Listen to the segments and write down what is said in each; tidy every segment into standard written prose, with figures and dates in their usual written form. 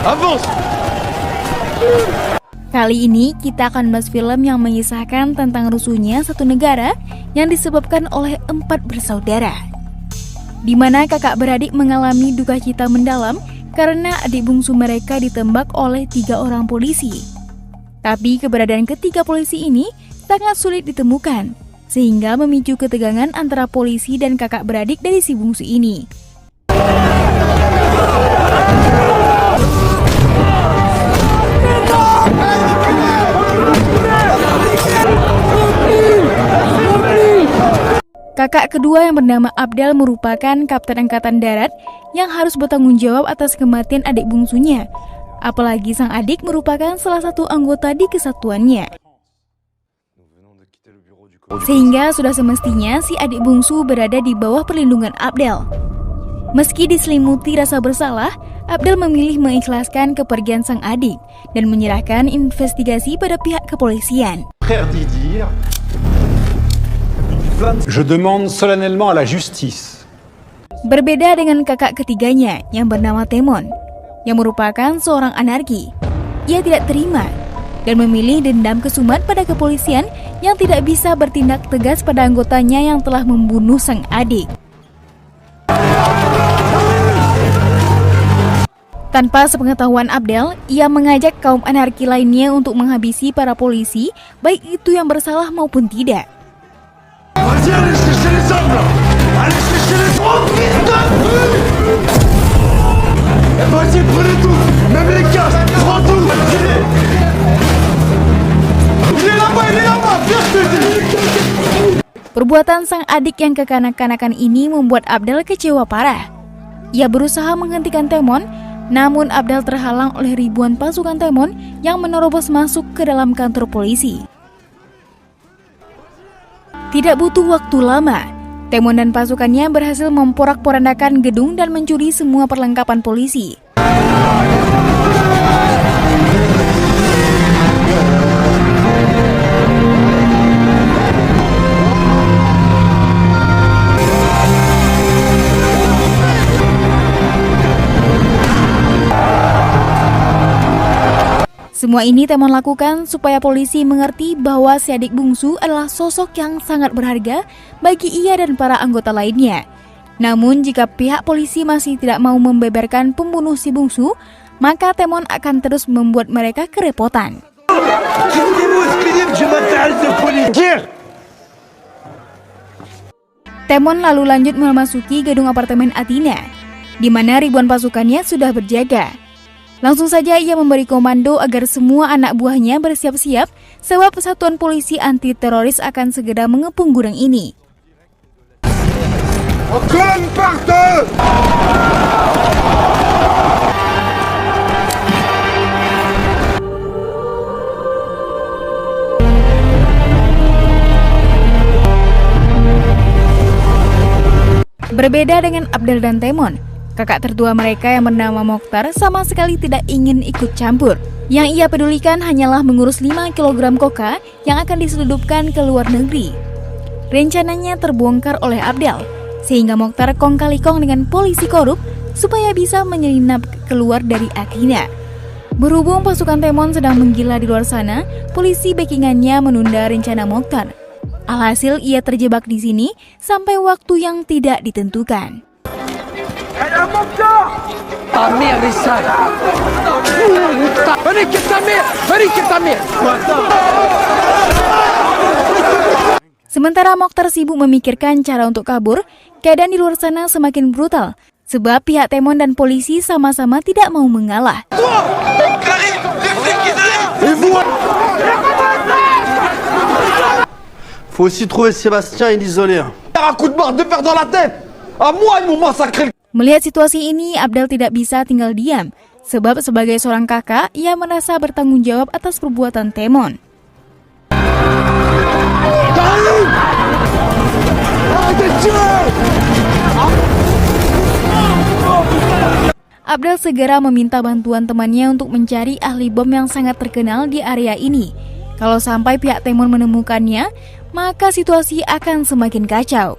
Avance! Kali ini kita akan bahas film yang mengisahkan tentang rusuhnya satu negara yang disebabkan oleh 4 bersaudara, di mana kakak beradik mengalami duka cita mendalam karena adik bungsu mereka ditembak oleh 3 orang polisi. Tapi keberadaan ketiga polisi ini sangat sulit ditemukan, sehingga memicu ketegangan antara polisi dan kakak beradik dari si bungsu ini. Kakak kedua yang bernama Abdel merupakan kapten angkatan darat yang harus bertanggung jawab atas kematian adik bungsunya. Apalagi sang adik merupakan salah satu anggota di kesatuannya. Sehingga sudah semestinya si adik bungsu berada di bawah perlindungan Abdel. Meski diselimuti rasa bersalah, Abdel memilih mengikhlaskan kepergian sang adik dan menyerahkan investigasi pada pihak kepolisian. Je demande solennellement à la justice. Berbeda dengan kakak ketiganya yang bernama Temon, yang merupakan seorang anarki. Ia tidak terima dan memilih dendam kesumat pada kepolisian yang tidak bisa bertindak tegas pada anggotanya yang telah membunuh sang adik. Tanpa sepengetahuan Abdel, ia mengajak kaum anarki lainnya untuk menghabisi para polisi, baik itu yang bersalah maupun tidak. Allez chercher les hommes là! Allez chercher les hommes! Vas-y, prenez tout! Même les casques! Prends tout! Il est là-bas! Viens, je te dis! Perbuatan sang adik yang kekanak-kanakan ini membuat Abdel kecewa parah. Ia berusaha menghentikan Temon, namun Abdel terhalang oleh ribuan pasukan Temon yang menerobos masuk ke dalam kantor polisi. Tidak butuh waktu lama, Temon dan pasukannya berhasil memporak-porandakan gedung dan mencuri semua perlengkapan polisi. Semua ini Temon lakukan supaya polisi mengerti bahwa si adik bungsu adalah sosok yang sangat berharga bagi ia dan para anggota lainnya. Namun jika pihak polisi masih tidak mau membeberkan pembunuh si bungsu, maka Temon akan terus membuat mereka kerepotan. Temon lalu lanjut memasuki gedung apartemen Athena, di mana ribuan pasukannya sudah berjaga. Langsung saja ia memberi komando agar semua anak buahnya bersiap-siap sebab satuan polisi anti teroris akan segera mengepung gudang ini. Berbeda dengan Abdel dan Temon, kakak tertua mereka yang bernama Mokhtar sama sekali tidak ingin ikut campur. Yang ia pedulikan hanyalah mengurus 5 kg koka yang akan diselundupkan ke luar negeri. Rencananya terbongkar oleh Abdel, sehingga Mokhtar kong kali kong dengan polisi korup supaya bisa menyelinap keluar dari Athena. Berhubung pasukan Temon sedang menggila di luar sana, polisi backingannya menunda rencana Mokhtar. Alhasil ia terjebak di sini sampai waktu yang tidak ditentukan. Sementara Mokhtar sibuk memikirkan cara untuk kabur, keadaan di luar sana semakin brutal sebab pihak Temon dan polisi sama-sama tidak mau mengalah. Faut aussi trouver Sébastien et l'isoler. Un coup de barre de fer dans la tête! À moi, ils m'ont massacré! Melihat situasi ini, Abdel tidak bisa tinggal diam, sebab sebagai seorang kakak, ia merasa bertanggung jawab atas perbuatan Temon. Abdel segera meminta bantuan temannya untuk mencari ahli bom yang sangat terkenal di area ini. Kalau sampai pihak Temon menemukannya, maka situasi akan semakin kacau.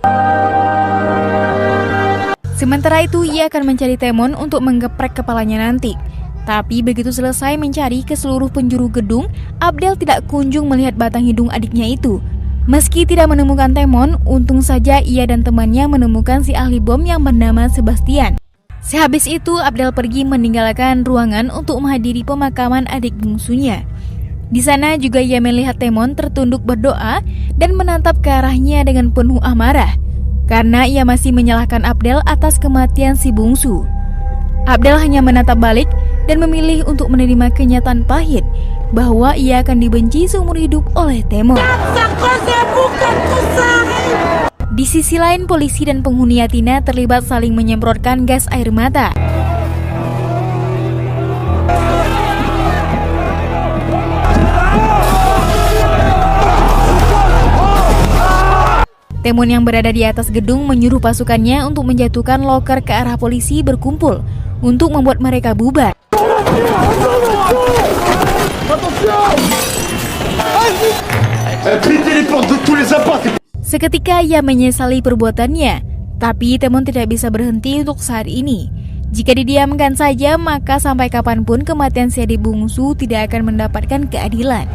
Sementara itu, ia akan mencari Temon untuk menggeprek kepalanya nanti. Tapi begitu selesai mencari ke seluruh penjuru gedung, Abdel tidak kunjung melihat batang hidung adiknya itu. Meski tidak menemukan Temon, untung saja ia dan temannya menemukan si ahli bom yang bernama Sebastian. Sehabis itu, Abdel pergi meninggalkan ruangan untuk menghadiri pemakaman adik bungsunya. Di sana juga ia melihat Temon tertunduk berdoa dan menatap ke arahnya dengan penuh amarah, karena ia masih menyalahkan Abdel atas kematian si bungsu. Abdel hanya menatap balik dan memilih untuk menerima kenyataan pahit bahwa ia akan dibenci seumur hidup oleh Temon. Di sisi lain, polisi dan penghuni Athena terlibat saling menyemprotkan gas air mata. Temon yang berada di atas gedung menyuruh pasukannya untuk menjatuhkan loker ke arah polisi berkumpul untuk membuat mereka bubar. Seketika ia menyesali perbuatannya, tapi Temon tidak bisa berhenti untuk saat ini. Jika didiamkan saja, maka sampai kapanpun kematian si adik bungsu tidak akan mendapatkan keadilan.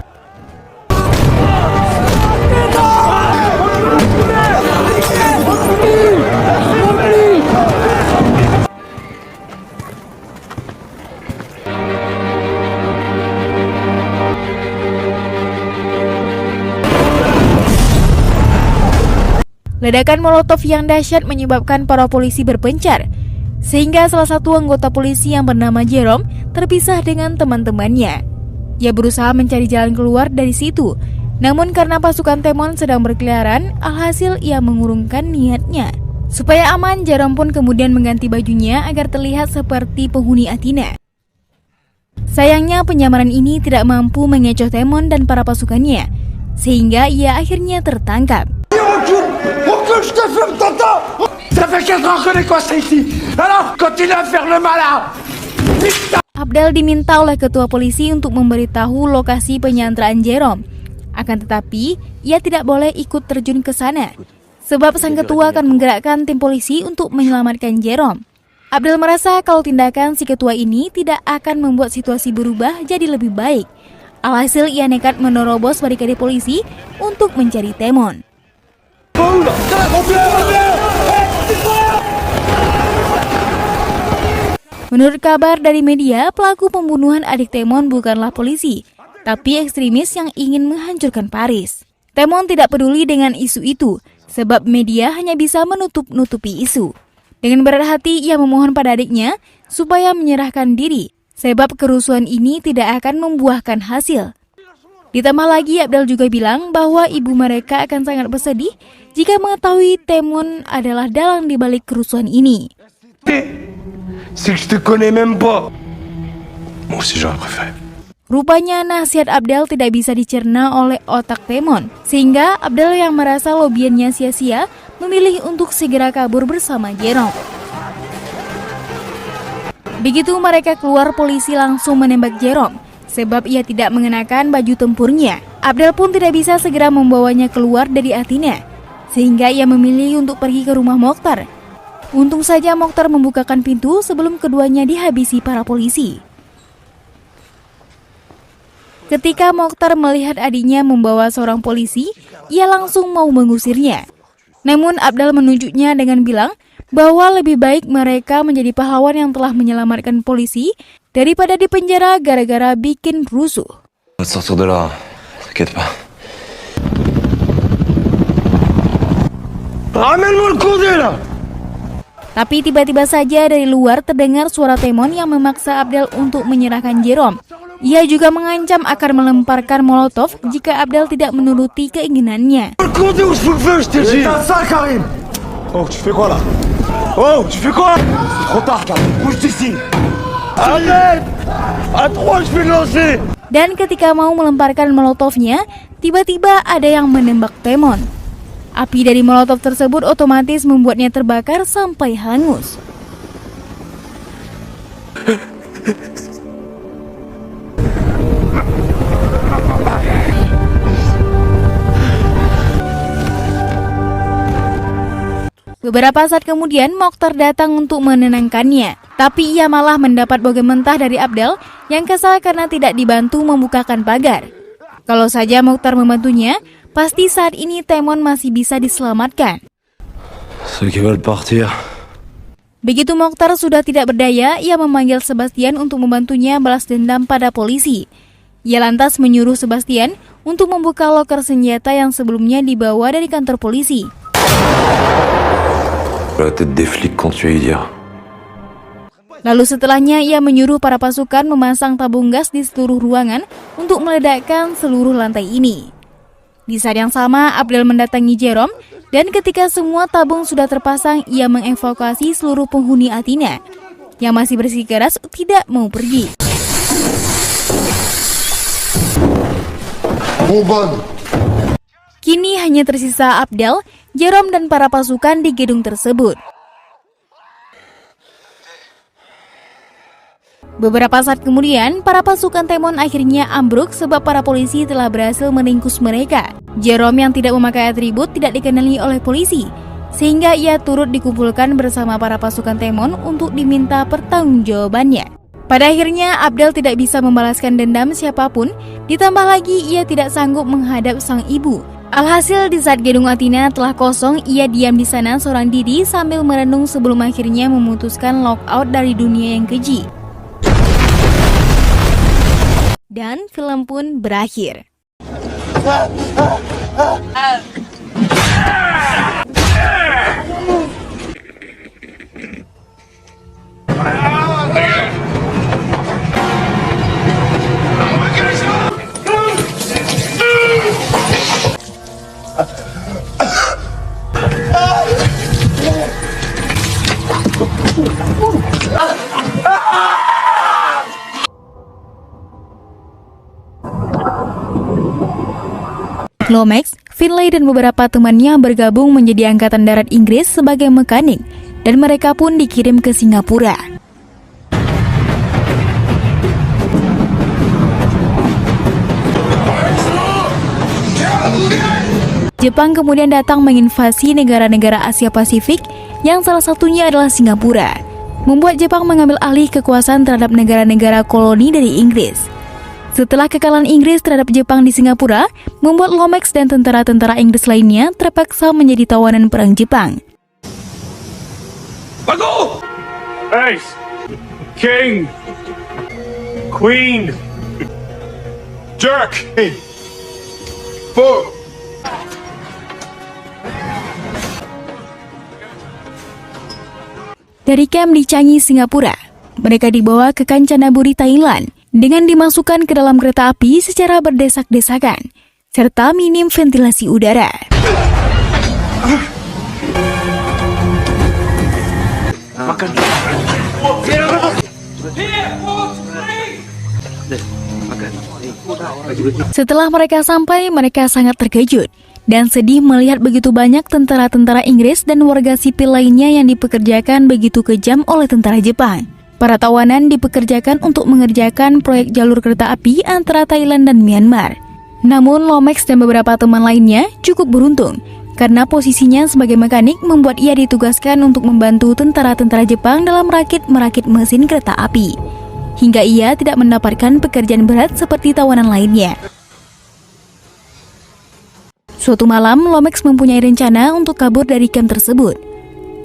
Ledakan molotov yang dahsyat menyebabkan para polisi berpencar, sehingga salah satu anggota polisi yang bernama Jerome terpisah dengan teman-temannya. Ia berusaha mencari jalan keluar dari situ, namun karena pasukan Temon sedang berkeliaran, alhasil ia mengurungkan niatnya. Supaya aman, Jerome pun kemudian mengganti bajunya agar terlihat seperti penghuni Athena. Sayangnya penyamaran ini tidak mampu mengecoh Temon dan para pasukannya, sehingga ia akhirnya tertangkap. Je te fume, tonton. Ça fait 4 ans qu'on est coincé ici. Alors, continue à faire le malin. Abdel diminta oleh ketua polisi untuk memberitahu lokasi penyanderaan Jerome. Akan tetapi, ia tidak boleh ikut terjun ke sana, sebab sang ketua akan menggerakkan tim polisi untuk menyelamatkan Jerome. Abdel merasa kalau tindakan si ketua ini tidak akan membuat situasi berubah jadi lebih baik. Alhasil ia nekat menerobos barikade polisi untuk mencari Temon. Menurut kabar dari media, pelaku pembunuhan adik Temon bukanlah polisi, tapi ekstremis yang ingin menghancurkan Paris. Temon tidak peduli dengan isu itu, sebab media hanya bisa menutup-nutupi isu. Dengan berat hati, ia memohon pada adiknya supaya menyerahkan diri, sebab kerusuhan ini tidak akan membuahkan hasil. Ditambah lagi, Abdel juga bilang bahwa ibu mereka akan sangat bersedih jika mengetahui Temon adalah dalang di balik kerusuhan ini. C'est que je te connais même pas. Moi aussi j'aurais préféré. Rupanya nasihat Abdel tidak bisa dicerna oleh otak Temon, sehingga Abdel yang merasa lobiannya sia-sia memilih untuk segera kabur bersama Jerome. Begitu mereka keluar, polisi langsung menembak Jerome, sebab ia tidak mengenakan baju tempurnya. Abdel pun tidak bisa segera membawanya keluar dari Athena, sehingga ia memilih untuk pergi ke rumah Mokhtar. Untung saja Mokhtar membukakan pintu sebelum keduanya dihabisi para polisi. Ketika Mokhtar melihat adiknya membawa seorang polisi, ia langsung mau mengusirnya. Namun Abdel menunjuknya dengan bilang bahwa lebih baik mereka menjadi pahlawan yang telah menyelamatkan polisi daripada dipenjara gara-gara bikin rusuh. On va sortir de là, t'inquiète pas. Ramène-moi le condé là. Tapi tiba-tiba saja dari luar terdengar suara Temon yang memaksa Abdel untuk menyerahkan Jerome. Ia juga mengancam akan melemparkan molotov jika Abdel tidak menuruti keinginannya. Le condé ou je vous le fais, je t'ai dit. Éteins ça, Karim. Oh, tu fais quoi là? Oh, tu fais quoi? C'est trop tard, Karim. Bouge d'ici. Arrête. À 3, je vais le lancer. Dan ketika mau melemparkan molotovnya, tiba-tiba ada yang menembak Temon. Api dari molotov tersebut otomatis membuatnya terbakar sampai hangus. Beberapa saat kemudian Mokhtar datang untuk menenangkannya, tapi ia malah mendapat bogem mentah dari Abdel yang kesal karena tidak dibantu membukakan pagar. Kalau saja Mokhtar membantunya, pasti saat ini Temon masih bisa diselamatkan. Ceux qui veulent partir. Begitu Mokhtar sudah tidak berdaya, ia memanggil Sebastian untuk membantunya balas dendam pada polisi. Ia lantas menyuruh Sebastian untuk membuka loker senjata yang sebelumnya dibawa dari kantor polisi. La tête des flics quand tu es idiot. Lalu setelahnya ia menyuruh para pasukan memasang tabung gas di seluruh ruangan untuk meledakkan seluruh lantai ini. Di saat yang sama, Abdel mendatangi Jerome dan ketika semua tabung sudah terpasang, ia mengevakuasi seluruh penghuni Athena yang masih bersikeras tidak mau pergi. Kini hanya tersisa Abdel, Jerome dan para pasukan di gedung tersebut. Beberapa saat kemudian, para pasukan Temon akhirnya ambruk sebab para polisi telah berhasil meringkus mereka. Jerome yang tidak memakai atribut tidak dikenali oleh polisi, sehingga ia turut dikumpulkan bersama para pasukan Temon untuk diminta pertanggungjawabannya. Pada akhirnya, Abdel tidak bisa membalaskan dendam siapapun, ditambah lagi ia tidak sanggup menghadap sang ibu. Alhasil di saat gedung Athena telah kosong, ia diam di sana seorang diri sambil merenung sebelum akhirnya memutuskan lockout dari dunia yang keji. Dan film pun berakhir. Lomax, Finlay dan beberapa temannya bergabung menjadi Angkatan Darat Inggris sebagai mekanik dan mereka pun dikirim ke Singapura. Jepang kemudian datang menginvasi negara-negara Asia Pasifik yang salah satunya adalah Singapura, membuat Jepang mengambil alih kekuasaan terhadap negara-negara koloni dari Inggris. Setelah kekalahan Inggris terhadap Jepang di Singapura, membuat Lomax dan tentara-tentara Inggris lainnya terpaksa menjadi tawanan perang Jepang. Bago! Ace! King! Queen! Jerk! Four! Dari kamp di Changi, Singapura, mereka dibawa ke Kanchanaburi, Thailand, dengan dimasukkan ke dalam kereta api secara berdesak-desakan, serta minim ventilasi udara. Setelah mereka sampai, mereka sangat terkejut dan sedih melihat begitu banyak tentara-tentara Inggris dan warga sipil lainnya yang dipekerjakan begitu kejam oleh tentara Jepang. Para tawanan dipekerjakan untuk mengerjakan proyek jalur kereta api antara Thailand dan Myanmar. Namun Lomax dan beberapa teman lainnya cukup beruntung karena posisinya sebagai mekanik membuat ia ditugaskan untuk membantu tentara-tentara Jepang dalam merakit mesin kereta api, hingga ia tidak mendapatkan pekerjaan berat seperti tawanan lainnya. Suatu malam, Lomax mempunyai rencana untuk kabur dari kamp tersebut.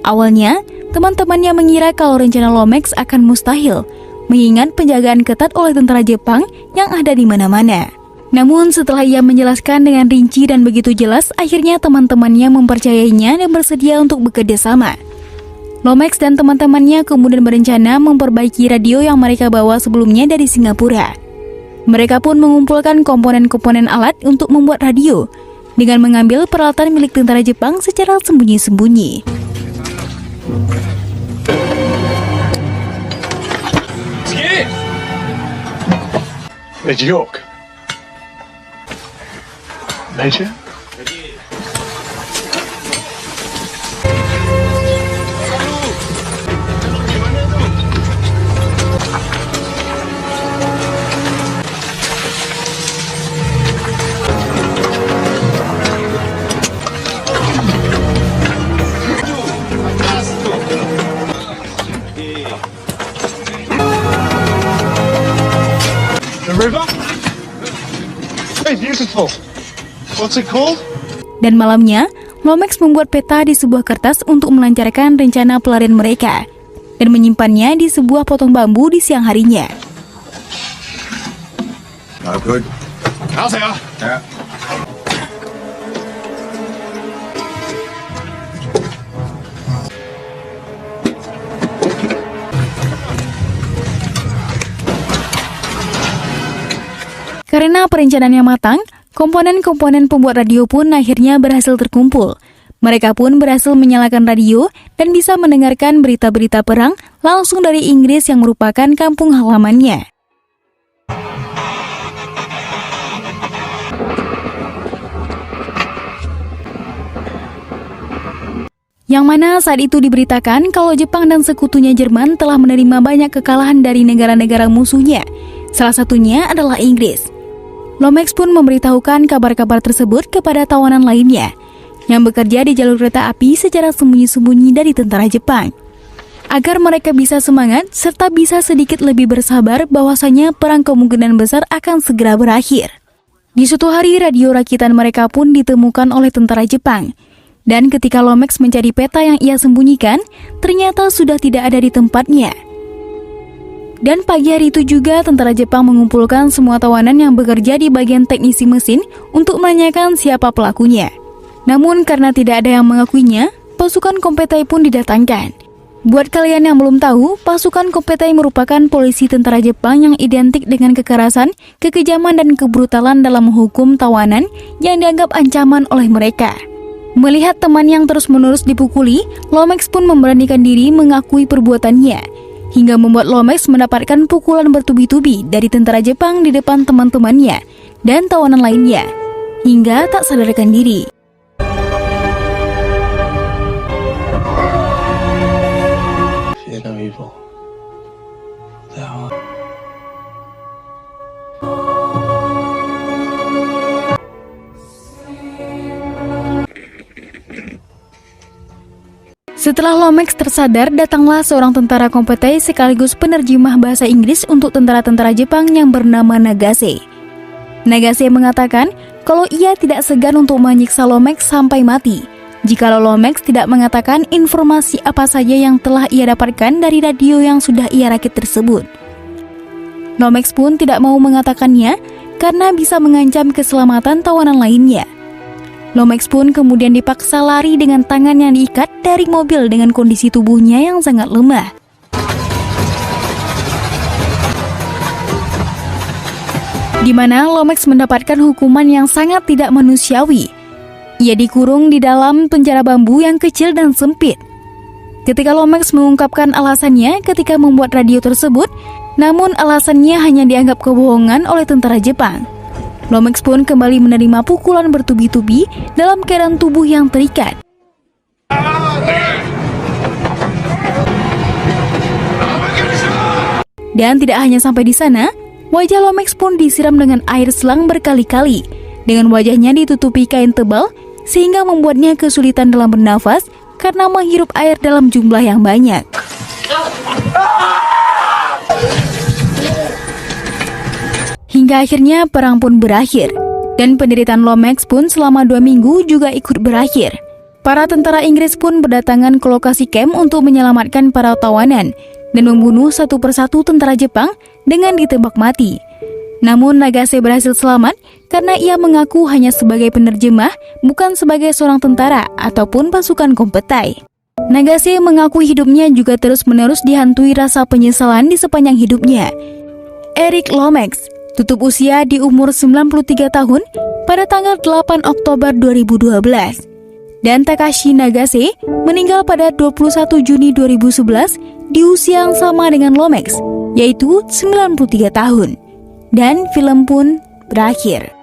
Awalnya, teman-temannya mengira kalau rencana Lomax akan mustahil, mengingat penjagaan ketat oleh tentara Jepang yang ada di mana-mana. Namun setelah ia menjelaskan dengan rinci dan begitu jelas, akhirnya teman-temannya mempercayainya dan bersedia untuk bekerja sama. Lomax dan teman-temannya kemudian berencana memperbaiki radio yang mereka bawa sebelumnya dari Singapura. Mereka pun mengumpulkan komponen-komponen alat untuk membuat radio, dengan mengambil peralatan milik tentara Jepang secara sembunyi-sembunyi. Major York. Major? The river? Very beautiful. What's it called? Dan malamnya, Lomax membuat peta di sebuah kertas untuk melancarkan rencana pelarian mereka dan menyimpannya di sebuah potong bambu di siang harinya. Oh, good. I'll say yeah. Karena perencanaannya matang, komponen-komponen pembuat radio pun akhirnya berhasil terkumpul. Mereka pun berhasil menyalakan radio dan bisa mendengarkan berita-berita perang langsung dari Inggris yang merupakan kampung halamannya. Yang mana saat itu diberitakan kalau Jepang dan sekutunya Jerman telah menerima banyak kekalahan dari negara-negara musuhnya. Salah satunya adalah Inggris. Lomax pun memberitahukan kabar-kabar tersebut kepada tawanan lainnya yang bekerja di jalur kereta api secara sembunyi-sembunyi dari tentara Jepang, agar mereka bisa semangat serta bisa sedikit lebih bersabar bahwasanya perang kemungkinan besar akan segera berakhir. Di suatu hari, radio rakitan mereka pun ditemukan oleh tentara Jepang, dan ketika Lomax mencari peta yang ia sembunyikan, ternyata sudah tidak ada di tempatnya. Dan pagi hari itu juga tentara Jepang mengumpulkan semua tawanan yang bekerja di bagian teknisi mesin untuk menanyakan siapa pelakunya. Namun karena tidak ada yang mengakuinya, pasukan Kompetai pun didatangkan. Buat kalian yang belum tahu, pasukan Kompetai merupakan polisi tentara Jepang yang identik dengan kekerasan, kekejaman dan kebrutalan dalam menghukum tawanan yang dianggap ancaman oleh mereka. Melihat teman yang terus-menerus dipukuli, Lomax pun memberanikan diri mengakui perbuatannya, hingga membuat Lomax mendapatkan pukulan bertubi-tubi dari tentara Jepang di depan teman-temannya dan tawanan lainnya, hingga tak sadarkan diri. Fear no evil. Thou art. Setelah Lomax tersadar, datanglah seorang tentara Kompetai sekaligus penerjemah bahasa Inggris untuk tentara-tentara Jepang yang bernama Nagase. Nagase mengatakan kalau ia tidak segan untuk menyiksa Lomax sampai mati jikalau Lomax tidak mengatakan informasi apa saja yang telah ia dapatkan dari radio yang sudah ia rakit tersebut. Lomax pun tidak mau mengatakannya karena bisa mengancam keselamatan tawanan lainnya. Lomax pun kemudian dipaksa lari dengan tangan yang diikat dari mobil dengan kondisi tubuhnya yang sangat lemah. Di mana Lomax mendapatkan hukuman yang sangat tidak manusiawi. Ia dikurung di dalam penjara bambu yang kecil dan sempit. Ketika Lomax mengungkapkan alasannya ketika membuat radio tersebut, namun alasannya hanya dianggap kebohongan oleh tentara Jepang. Lomax pun kembali menerima pukulan bertubi-tubi dalam keadaan tubuh yang terikat. Dan tidak hanya sampai di sana, wajah Lomax pun disiram dengan air selang berkali-kali. Dengan wajahnya ditutupi kain tebal, sehingga membuatnya kesulitan dalam bernafas karena menghirup air dalam jumlah yang banyak. Hingga akhirnya perang pun berakhir, dan penderitaan Lomax pun selama 2 minggu juga ikut berakhir. Para tentara Inggris pun berdatangan ke lokasi camp untuk menyelamatkan para tawanan dan membunuh satu persatu tentara Jepang dengan ditembak mati. Namun Nagase berhasil selamat karena ia mengaku hanya sebagai penerjemah, bukan sebagai seorang tentara ataupun pasukan Kompetai. Nagase mengakui hidupnya juga terus-menerus dihantui rasa penyesalan di sepanjang hidupnya. Eric Lomax tutup usia di umur 93 tahun pada tanggal 8 Oktober 2012. Dan Takashi Nagase meninggal pada 21 Juni 2011 di usia yang sama dengan Lomax, yaitu 93 tahun. Dan film pun berakhir.